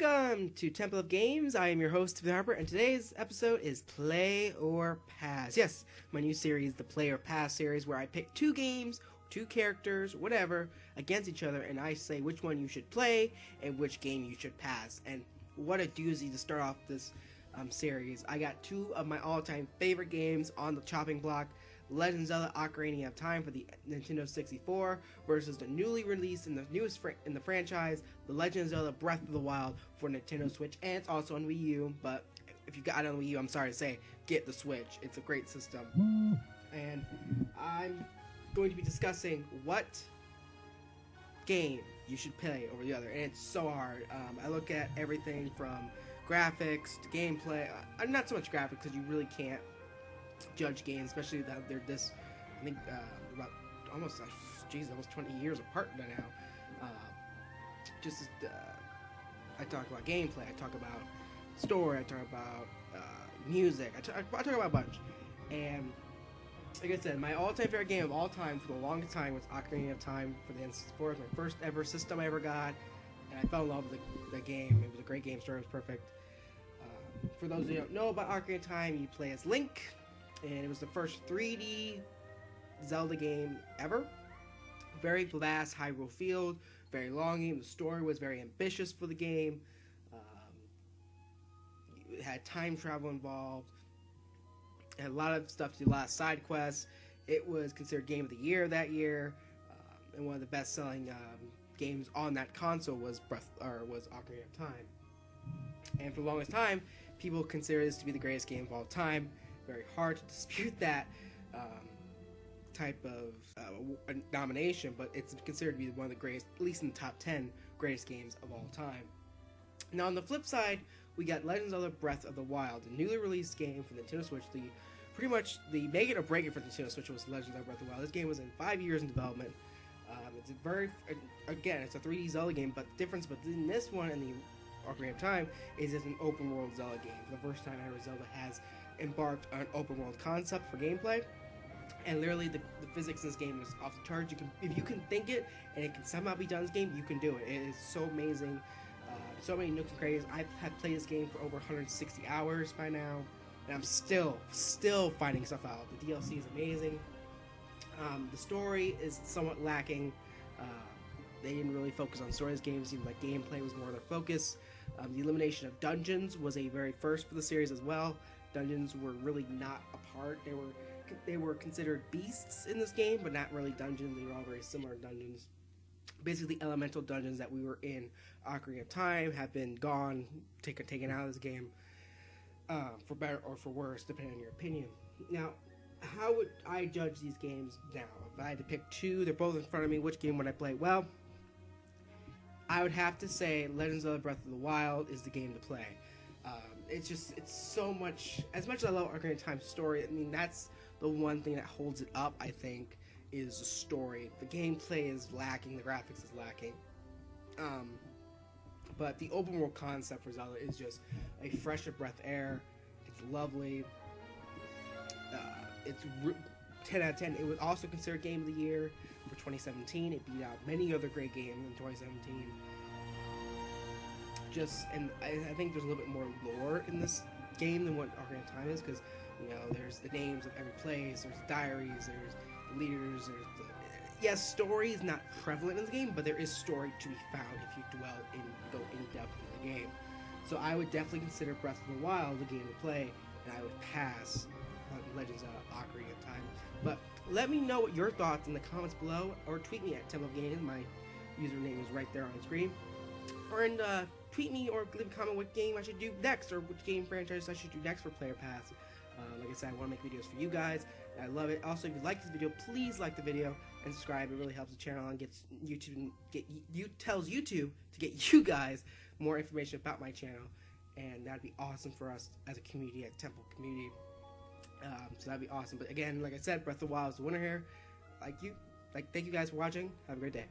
Welcome to Temple of Games. I am your host, Stephen Harper, and today's episode is Play or Pass. Yes, my new series, the Play or Pass series, where I pick two games, two characters, whatever, against each other, and I say which one you should play and which game you should pass. And what a doozy to start off this series. I got two of my all-time favorite games on the chopping block. Legend of Zelda Ocarina of Time for the Nintendo 64 versus the newly released and the newest in the franchise, The Legend of Zelda Breath of the Wild for Nintendo Switch, and it's also on Wii U, but if you got it on Wii U, I'm sorry to say, get the Switch. It's a great system. And I'm going to be discussing what game you should play over the other, and it's so hard. I look at everything from graphics to gameplay, not so much graphics because you really can't judge games, especially that they're this, I think, about almost 20 years apart by now. I talk about gameplay, I talk about story, I talk about music, I talk about a bunch. And like I said, my all-time favorite game of all time for the longest time was Ocarina of Time for the N64. It was my first ever system I ever got, and I fell in love with the game. It was a great game, story was perfect. For those who don't know about Ocarina of Time, you play as Link, and it was the first 3D Zelda game ever. Very vast Hyrule field, very long game. The story was very ambitious for the game. It had time travel involved. It had a lot of stuff to do, a lot of side quests. It was considered Game of the Year that year, and one of the best-selling games on that console was Ocarina of Time. And for the longest time, people consider this to be the greatest game of all time. Very hard to dispute that type of nomination, but it's considered to be one of the greatest, at least in the top 10 greatest games of all time. Now on the flip side, we got Legend of Zelda Breath of the Wild, a newly released game for the Nintendo Switch. Pretty much the make it or break it for the Nintendo Switch was Legend of Zelda Breath of the Wild. This game was in 5 years in development. It's a 3D Zelda game, but the difference between this one and the Ocarina of Time is it's an open world Zelda game. For the first time ever, Zelda has embarked on an open world concept for gameplay, and literally the physics in this game is off the charts. If you can think it and it can somehow be done in this game, you can do it. It is so amazing. So many nooks and crannies. I've played this game for over 160 hours by now, and I'm still finding stuff out. The DLC is amazing. The story is somewhat lacking. They didn't really focus on story. This game seemed like gameplay was more their focus. The elimination of dungeons was a very first for the series as well. Dungeons were really not a part. They were considered beasts in this game, but not really dungeons. They were all very similar dungeons. Basically, elemental dungeons that we were in Ocarina of Time have been gone, taken out of this game, for better or for worse, depending on your opinion. Now, how would I judge these games now? If I had to pick two, they're both in front of me, which game would I play? Well, I would have to say Legend of Zelda Breath of the Wild is the game to play. It's so much, as much as I love Ocarina of Time's story, I mean, that's the one thing that holds it up, I think, is the story. The gameplay is lacking, the graphics is lacking. But the open world concept for Zelda is just a fresh of breath air. It's lovely. It's 10 out of 10. It was also considered Game of the Year for 2017. It beat out many other great games in 2017. And I think there's a little bit more lore in this game than what Ocarina of Time is, because there's the names of every place, there's diaries, there's leaders, yes, story is not prevalent in the game, but there is story to be found if you go in depth in the game. So I would definitely consider Breath of the Wild the game to play, and I would pass on Legends of Ocarina of Time. But let me know what your thoughts in the comments below, or tweet me at Temple of Games. My username is right there on the screen. Or tweet me or leave a comment what game I should do next, or which game franchise I should do next for Player Pass. Like I said, I want to make videos for you guys, and I love it. Also, if you like this video, please like the video and subscribe. It really helps the channel and tells YouTube to get you guys more information about my channel, and that'd be awesome for us as a community, at Temple community. So that'd be awesome. But again, like I said, Breath of the Wild is the winner here. Thank you guys for watching. Have a great day.